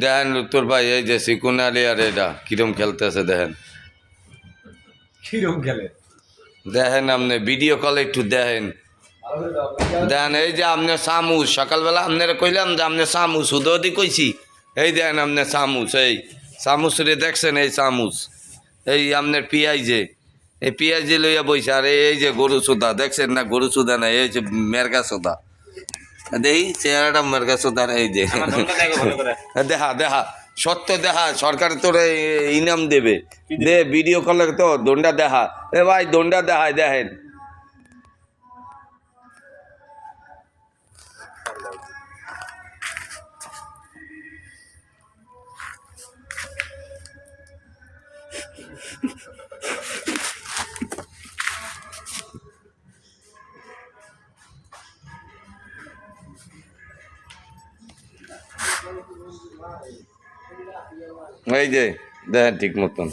দেখেন লুত্তর ভাই, এই যে সিকুন আলী আর এটা কিরম খেলতেছে দেখেন। কিরম খেলে দেখেন আপনি ভিডিও কলে একটু দেখেন। দেখেন এই যে আপনি চামুচ, সকালবেলা আপনারা কইলাম যে আপনি চামুচ উদয়দি কইছি। এই দেখেন আপনি চামুচ, এই চামুচ রে দেখছেন, এই চামুচ এই আপনার পিঁয়াজে, এই পিঁয়াজে লইয়া বইছে। আর এই যে গরু সুদা দেখছেন না, গরু সুদা না, এই যে মেরগা সুদা, দেখি চেহারাটা মেরগা সুদার। এই যে দেখা দেখা সত্য দেখা, সরকার তোর ইনাম দেবে, দে ভিডিও কলে তো দণ্ডা দেখা। এ ভাই দণ্ডা দেখায় দেখেন। এই যে দেখেন ঠিক মতন।